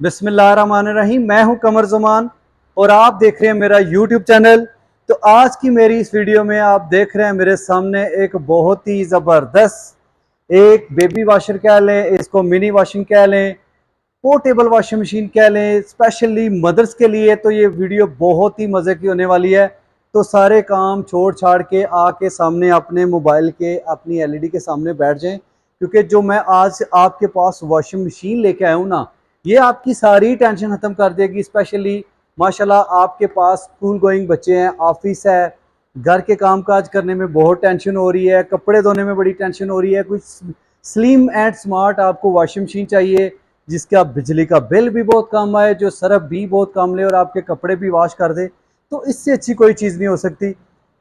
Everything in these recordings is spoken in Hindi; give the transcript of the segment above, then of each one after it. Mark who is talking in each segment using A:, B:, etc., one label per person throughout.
A: बिस्मिल्लाहिर्रहमानिर्रहीम। मैं हूं कमर ज़मान और आप देख रहे हैं मेरा यूट्यूब चैनल। तो आज की मेरी इस वीडियो में आप देख रहे हैं मेरे सामने एक बहुत ही ज़बरदस्त एक बेबी वॉशर कह लें, इसको मिनी वॉशिंग कह लें, पोर्टेबल वॉशिंग मशीन कह लें, स्पेशली मदर्स के लिए। तो ये वीडियो बहुत ही मज़े की होने वाली है। तो सारे काम छोड़ छाड़ के आके सामने अपने मोबाइल के अपनी एलईडी के सामने बैठ जाएं, क्योंकि जो मैं आज आपके पास वॉशिंग मशीन लेके आया हूँ ना, ये आपकी सारी टेंशन खत्म कर देगी। स्पेशली माशाल्लाह आपके पास स्कूल गोइंग बच्चे हैं, ऑफिस है, घर के काम काज करने में बहुत टेंशन हो रही है, कपड़े धोने में बड़ी टेंशन हो रही है, कुछ स्लिम एंड स्मार्ट आपको वॉशिंग मशीन चाहिए जिसका बिजली का बिल भी बहुत कम आए, जो सरफ भी बहुत कम ले और आपके कपड़े भी वॉश कर दे। तो इससे अच्छी कोई चीज़ नहीं हो सकती।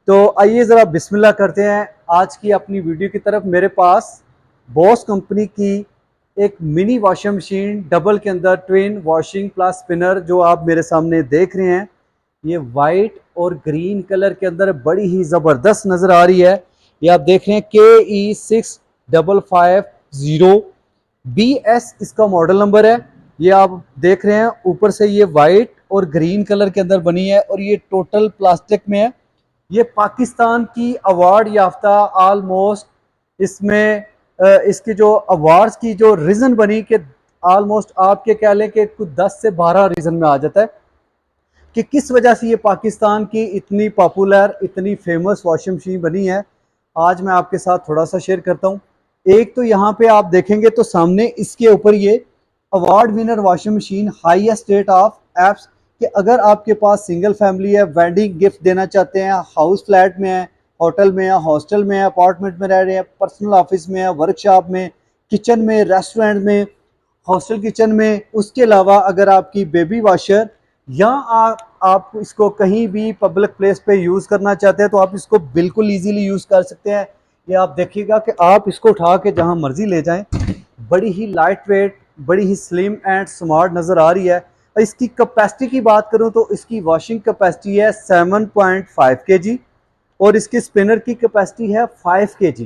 A: तो आइए ज़रा बिस्मिल्लाह करते हैं आज की अपनी वीडियो की तरफ। मेरे पास बॉस कंपनी की एक मिनी वॉशिंग मशीन डबल के अंदर ट्विन वॉशिंग प्लस स्पिनर जो आप मेरे सामने देख रहे हैं, ये वाइट और ग्रीन कलर के अंदर बड़ी ही ज़बरदस्त नज़र आ रही है। ये आप देख रहे हैं KE6550BS इसका मॉडल नंबर है। ये आप देख रहे हैं ऊपर से ये वाइट और ग्रीन कलर के अंदर बनी है और ये टोटल प्लास्टिक में है। ये पाकिस्तान की अवार्ड याफ्ता ऑलमोस्ट इसमें इसकी जो अवार्ड्स की जो रीज़न बनी कि ऑलमोस्ट आपके कह लें कि कुछ 10 से 12 रीज़न में आ जाता है कि किस वजह से ये पाकिस्तान की इतनी पॉपुलर इतनी फेमस वॉशिंग मशीन बनी है। आज मैं आपके साथ थोड़ा सा शेयर करता हूँ। एक तो यहाँ पे आप देखेंगे तो सामने इसके ऊपर ये award winner washing machine highest rate of apps, कि अगर आपके पास सिंगल फैमिली है, वेडिंग गिफ्ट देना चाहते हैं, हाउस फ्लैट में है, होटल में है, हॉस्टल में है, अपार्टमेंट में रह रहे हैं, पर्सनल ऑफिस में है, वर्कशॉप में, किचन में, रेस्टोरेंट में, हॉस्टल किचन में, उसके अलावा अगर आपकी बेबी वॉशर या आप इसको कहीं भी पब्लिक प्लेस पे यूज़ करना चाहते हैं तो आप इसको बिल्कुल इजीली यूज़ कर सकते हैं। ये आप देखिएगा कि आप इसको उठा के जहां मर्जी ले जाएं, बड़ी ही लाइट वेट, बड़ी ही स्लिम एंड स्मार्ट नज़र आ रही है। इसकी कैपेसिटी की बात करूं तो इसकी वॉशिंग कैपेसिटी है 7.5 kg और इसके स्पिनर की कैपेसिटी है 5 kg।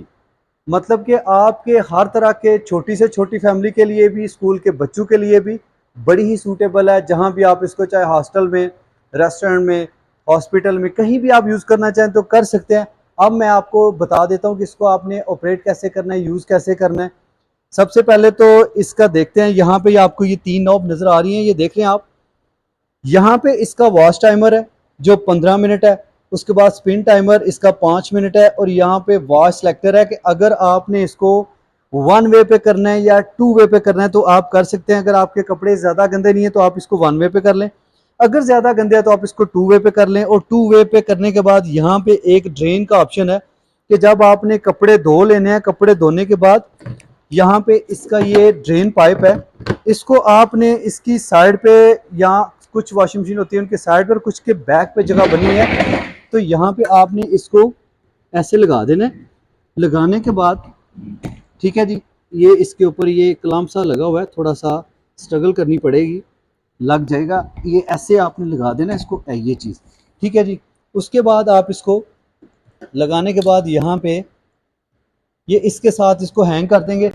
A: मतलब कि आपके हर तरह के छोटी से छोटी फैमिली के लिए भी, स्कूल के बच्चों के लिए भी बड़ी ही सूटेबल है। जहां भी आप इसको चाहे हॉस्टल में, रेस्टोरेंट में, हॉस्पिटल में, कहीं भी आप यूज़ करना चाहें तो कर सकते हैं। अब मैं आपको बता देता हूं कि इसको आपने ऑपरेट कैसे करना है, यूज़ कैसे करना है। सबसे पहले तो इसका देखते हैं। यहाँ पे आपको ये 3 नॉब नज़र आ रही हैं, ये देख रहे हैं आप। यहाँ पे इसका वॉश टाइमर है जो 15 मिनट है, उसके बाद स्पिन टाइमर इसका 5 मिनट है और यहाँ पे वॉश सेलेक्टर है कि अगर आपने इसको 1 वे पे करना है या 2 वे पे करना है तो आप कर सकते हैं। अगर आपके कपड़े ज़्यादा गंदे नहीं है तो आप इसको 1 वे पे कर लें, अगर ज़्यादा गंदे है तो आप इसको 2 वे पे कर लें। और 2 वे पे करने के बाद यहाँ पे एक ड्रेन का ऑप्शन है कि जब आपने कपड़े धो लेने हैं, कपड़े धोने के बाद यहाँ पे इसका ये ड्रेन पाइप है, इसको आपने इसकी साइड पे, या कुछ वॉशिंग मशीन होती है उनके साइड पर, कुछ के बैक पे जगह बनी है, तो यहाँ पे आपने इसको ऐसे लगा देना है। लगाने के बाद ठीक है जी, ये इसके ऊपर ये क्लैंप सा लगा हुआ है, थोड़ा सा स्ट्रगल करनी पड़ेगी, लग जाएगा। ये ऐसे आपने लगा देना इसको, ये चीज़ ठीक है जी। उसके बाद आप इसको लगाने के बाद यहाँ पे ये इसके साथ इसको हैंग कर देंगे।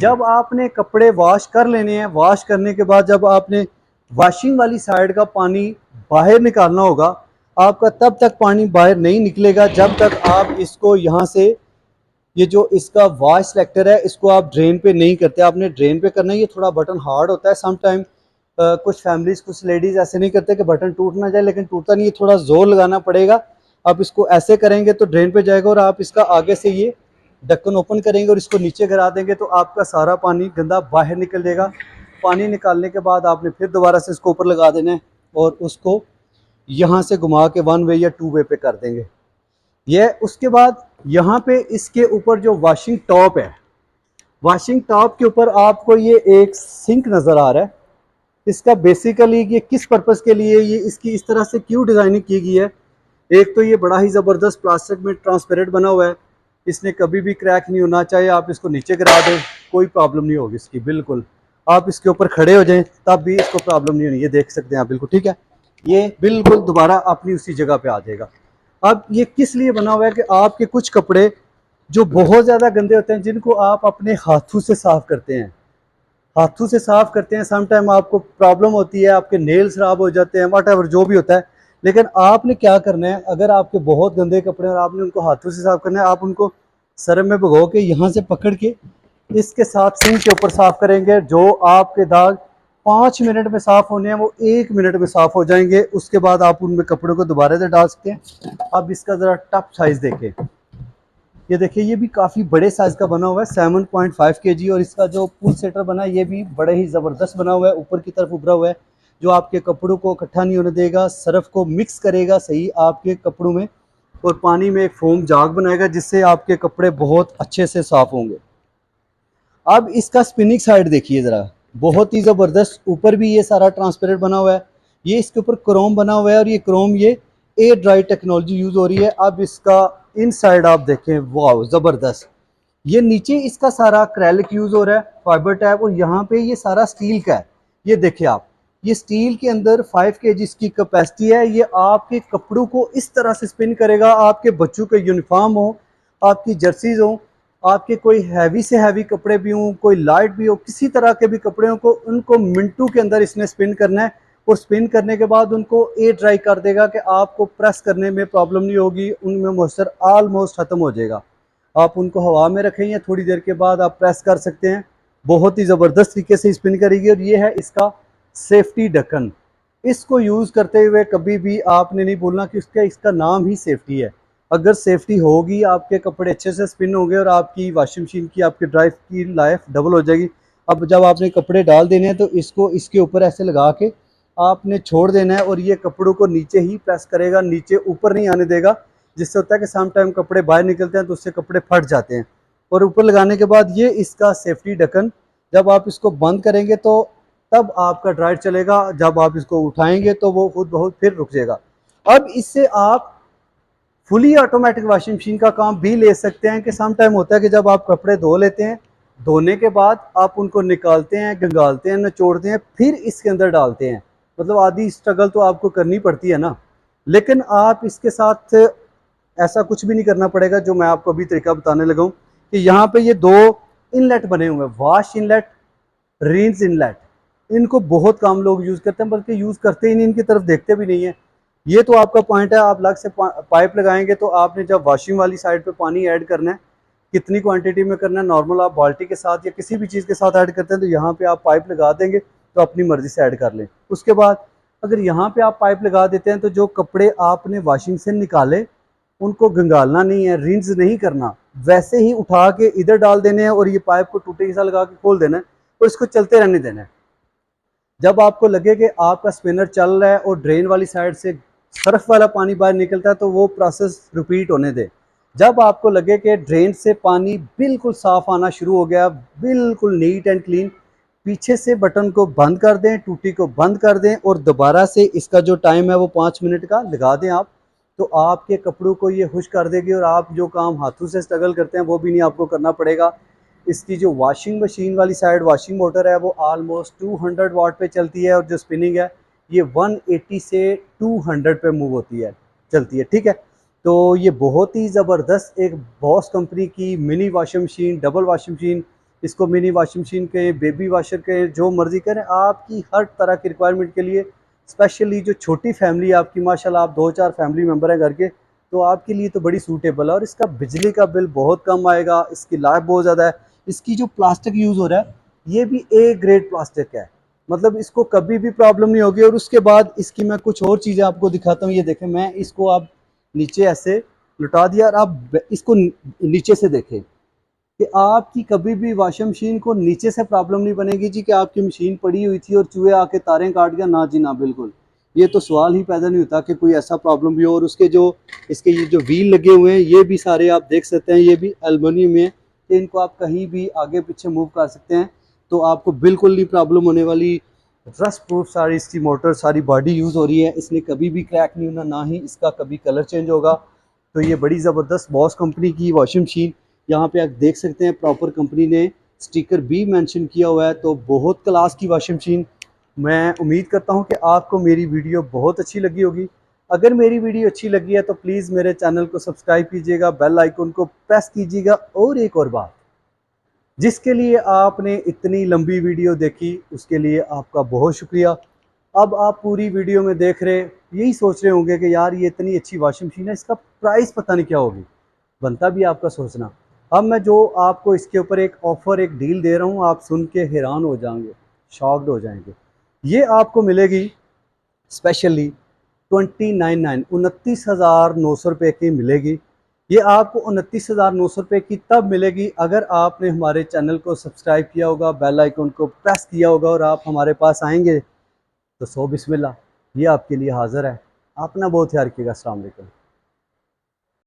A: जब आपने कपड़े वॉश कर लेने हैं, वॉश करने के बाद जब आपने वॉशिंग वाली साइड का पानी बाहर निकालना होगा, आपका तब तक पानी बाहर नहीं निकलेगा जब तक आप इसको यहाँ से, ये जो इसका वॉश सेलेक्टर है, इसको आप ड्रेन पे नहीं करते। आपने ड्रेन पे करना है। ये थोड़ा बटन हार्ड होता है समटाइम, कुछ फैमिलीज, कुछ लेडीज ऐसे नहीं करते कि बटन टूट ना जाए, लेकिन टूटता नहीं है, थोड़ा जोर लगाना पड़ेगा। आप इसको ऐसे करेंगे तो ड्रेन पे जाएगा और आप इसका आगे से ये ढक्कन ओपन करेंगे और इसको नीचे गिरा देंगे तो आपका सारा पानी गंदा बाहर निकल जाएगा। पानी निकालने के बाद आपने फिर दोबारा से इसको ऊपर लगा देना है और उसको यहाँ से घुमा के 1 वे या 2 वे पे कर देंगे ये। उसके बाद यहाँ पे इसके ऊपर जो वॉशिंग टॉप है, वॉशिंग टॉप के ऊपर आपको ये एक सिंक नज़र आ रहा है। इसका बेसिकली ये किस पर्पज़ के लिए, ये इसकी इस तरह से क्यों डिज़ाइनिंग की गई है। एक तो ये बड़ा ही ज़बरदस्त प्लास्टिक में ट्रांसपेरेंट बना हुआ है, इसने कभी भी क्रैक नहीं होना। चाहे आप इसको नीचे गिरा दें कोई प्रॉब्लम नहीं होगी इसकी, बिल्कुल। आप इसके ऊपर खड़े हो जाएं तब भी इसको प्रॉब्लम नहीं होनी। ये देख सकते हैं आप, बिल्कुल ठीक है, ये बिल्कुल दोबारा अपनी उसी जगह पे आ जाएगा। अब ये किस लिए बना हुआ है कि आपके कुछ कपड़े जो बहुत ज़्यादा गंदे होते हैं, जिनको आप अपने हाथों से साफ करते हैं, हाथों से साफ करते हैं, सम टाइम आपको प्रॉब्लम होती है, आपके नेल्स खराब हो जाते हैं, वट एवर जो भी होता है। लेकिन आपने क्या करना है, अगर आपके बहुत गंदे कपड़े और आपने उनको हाथों से साफ करना है, आप उनको सरफ में भिगो के यहाँ से पकड़ के इसके साथ सिंक के ऊपर साफ करेंगे। जो आपके दाग 5 मिनट में साफ होने हैं वो 1 मिनट में साफ हो जाएंगे। उसके बाद आप उनमें कपड़ों को दोबारा से डाल सकते हैं। अब इसका ज़रा टप साइज़ देखें, ये देखिए ये भी काफ़ी बड़े साइज़ का बना हुआ है, 7.5 kg। और इसका जो पुल सेटर बना है ये भी बड़े ही ज़बरदस्त बना हुआ है, ऊपर की तरफ उभरा हुआ है, जो आपके कपड़ों को इकट्ठा नहीं होने देगा, सरफ को मिक्स करेगा सही आपके कपड़ों में, और पानी में एक फोम जाग बनाएगा जिससे आपके कपड़े बहुत अच्छे से साफ होंगे। अब इसका स्पिनिंग साइड देखिए ज़रा, बहुत ही ज़बरदस्त। ऊपर भी ये सारा ट्रांसपेरेंट बना हुआ है, ये इसके ऊपर क्रोम बना हुआ है, और ये क्रोम ये एयर ड्राई टेक्नोलॉजी यूज़ हो रही है। अब इसका इन साइड आप देखें, वाह ज़बरदस्त। ये नीचे इसका सारा एक्रेलिक यूज़ हो रहा है, फाइबर टैप, और यहाँ पे ये सारा स्टील का है। ये देखिए आप, ये स्टील के अंदर 5 kg की कैपेसिटी है। ये आपके कपड़ों को इस तरह से स्पिन करेगा, आपके बच्चों के यूनिफॉर्म हो, आपकी जर्सीज हो, आपके कोई हैवी से हैवी कपड़े भी हों, कोई लाइट भी हो, किसी तरह के भी कपड़े को, उनको मिनटों के अंदर इसने स्पिन करना है। और स्पिन करने के बाद उनको एयर ड्राई कर देगा कि आपको प्रेस करने में प्रॉब्लम नहीं होगी, उनमें मॉइस्चर ऑलमोस्ट ख़त्म हो जाएगा। आप उनको हवा में रखें या थोड़ी देर के बाद आप प्रेस कर सकते हैं, बहुत ही ज़बरदस्त तरीके से स्पिन करेगी। और ये है इसका सेफ्टी ढक्कन। इसको यूज़ करते हुए कभी भी आपने नहीं बोलना कि इसका नाम ही सेफ्टी है। अगर सेफ्टी होगी, आपके कपड़े अच्छे से स्पिन होंगे और आपकी वॉशिंग मशीन की, आपकी ड्राई की लाइफ डबल हो जाएगी। अब जब आपने कपड़े डाल देने हैं तो इसको इसके ऊपर ऐसे लगा के आपने छोड़ देना है, और ये कपड़ों को नीचे ही प्रेस करेगा, नीचे ऊपर नहीं आने देगा। जिससे होता है कि सम टाइम कपड़े बाहर निकलते हैं तो उससे कपड़े फट जाते हैं। और ऊपर लगाने के बाद ये इसका सेफ्टी ढक्कन, जब आप इसको बंद करेंगे तो तब आपका ड्रायर चलेगा, जब आप इसको उठाएंगे तो वो खुद बहुत फिर रुक जाएगा। अब इससे आप फुली ऑटोमेटिक वॉशिंग मशीन का काम भी ले सकते हैं। कि सम टाइम होता है कि जब आप कपड़े धो लेते हैं, धोने के बाद आप उनको निकालते हैं, गंगालते हैं, निचोड़ते हैं, फिर इसके अंदर डालते हैं, मतलब आधी स्ट्रगल तो आपको करनी पड़ती है ना। लेकिन आप इसके साथ ऐसा कुछ भी नहीं करना पड़ेगा, जो मैं आपको अभी तरीका बताने लगा हूँ। कि यहाँ पे ये 2 इनलेट बने हुए हैं, वॉश इनलेट, रिंस इनलेट। इनको बहुत कम लोग यूज़ करते हैं, बल्कि यूज़ करते ही नहीं, इनकी तरफ देखते भी नहीं है। ये तो आपका पॉइंट है, आप अलग से पाइप लगाएंगे तो आपने जब वॉशिंग वाली साइड पे पानी ऐड करना है, कितनी क्वांटिटी में करना है, नॉर्मल आप बाल्टी के साथ या किसी भी चीज़ के साथ ऐड करते हैं तो यहाँ पे आप पाइप लगा देंगे तो अपनी मर्ज़ी से ऐड कर लें। उसके बाद अगर यहाँ पे आप पाइप लगा देते हैं तो जो कपड़े आपने वॉशिंग से निकाले उनको गंगालना नहीं है, रिंस नहीं करना, वैसे ही उठा के इधर डाल देने हैं, और ये पाइप को टूटे सा लगा के खोल देना है और इसको चलते रहने देना है। जब आपको लगे कि आपका स्पिनर चल रहा है और ड्रेन वाली साइड से सर्फ वाला पानी बाहर निकलता है तो वो प्रोसेस रिपीट होने दें। जब आपको लगे कि ड्रेन से पानी बिल्कुल साफ आना शुरू हो गया, बिल्कुल नीट एंड क्लीन, पीछे से बटन को बंद कर दें, टूटी को बंद कर दें, और दोबारा से इसका जो टाइम है वो 5 मिनट का लगा दें आप। तो आपके कपड़ों को ये खुश कर देगी, और आप जो काम हाथों से स्ट्रगल करते हैं वो भी नहीं आपको करना पड़ेगा। इसकी जो वॉशिंग मशीन वाली साइड वॉशिंग मोटर है वो ऑलमोस्ट 200 वाट पे चलती है, और जो स्पिनिंग है ये 180 से 200 पे मूव होती है, चलती है, ठीक है। तो ये बहुत ही ज़बरदस्त एक बॉस कंपनी की mini washing machine, double washing machine, इसको मिनी वॉशिंग मशीन के, बेबी वाशर के, जो मर्ज़ी करें, आपकी हर तरह की रिक्वायरमेंट के लिए। स्पेशली जो छोटी फैमिली आपकी, माशाल्लाह आप 2-4 फैमिली मेम्बर हैं घर के, तो आपके लिए तो बड़ी सूटेबल है। और इसका बिजली का बिल बहुत कम आएगा, इसकी लाइफ बहुत ज़्यादा है। इसकी जो प्लास्टिक यूज़ हो रहा है ये भी ए ग्रेड प्लास्टिक है, मतलब इसको कभी भी प्रॉब्लम नहीं होगी। और उसके बाद इसकी मैं कुछ और चीज़ें आपको दिखाता हूँ। ये देखें, मैं इसको आप नीचे ऐसे लुटा दिया, और आप इसको नीचे से देखें कि आपकी कभी भी वॉशिंग मशीन को नीचे से प्रॉब्लम नहीं बनेगी जी कि आपकी मशीन पड़ी हुई थी और चूहे आके तारें काट गया, ना जी ना, बिल्कुल। ये तो सवाल ही पैदा नहीं होता कि कोई ऐसा प्रॉब्लम भी हो। और उसके जो इसके ये जो व्हील लगे हुए हैं ये भी सारे आप देख सकते हैं, ये भी एल्युमिनियम में, कि इनको आप कहीं भी आगे पीछे मूव कर सकते हैं, तो आपको बिल्कुल नहीं प्रॉब्लम होने वाली। रस्ट प्रूफ सारी इसकी मोटर, सारी बॉडी यूज़ हो रही है, इसने कभी भी क्रैक नहीं होना, ना ही इसका कभी कलर चेंज होगा। तो ये बड़ी ज़बरदस्त बॉस कंपनी की वॉशिंग मशीन, यहाँ पे आप देख सकते हैं प्रॉपर कंपनी ने स्टिकर भी मेंशन किया हुआ है। तो बहुत क्लास की वॉशिंग मशीन। मैं उम्मीद करता हूँ कि आपको मेरी वीडियो बहुत अच्छी लगी होगी। अगर मेरी वीडियो अच्छी लगी है तो प्लीज़ मेरे चैनल को सब्सक्राइब कीजिएगा, बेल आइकन को प्रेस कीजिएगा। और एक और बात, जिसके लिए आपने इतनी लंबी वीडियो देखी उसके लिए आपका बहुत शुक्रिया। अब आप पूरी वीडियो में देख रहे, यही सोच रहे होंगे कि यार ये इतनी अच्छी वॉशिंग मशीन है, इसका प्राइस पता नहीं क्या होगी। बनता भी आपका सोचना। अब मैं जो आपको इसके ऊपर एक ऑफ़र, एक डील दे रहा हूँ, आप सुन के हैरान हो जाएंगे, शॉक्ड हो जाएंगे। ये आपको मिलेगी स्पेशली 29,900 29,900 रुपये की मिलेगी। ये आपको 29,900 रुपये की तब मिलेगी अगर आपने हमारे चैनल को सब्सक्राइब किया होगा, बेल आइकन को प्रेस किया होगा और आप हमारे पास आएंगे तो सो बिस्मिल्लाह, ये आपके लिए हाज़िर है। अपना बहुत ख्याल रखिएगा। अस्सलाम वालेकुम।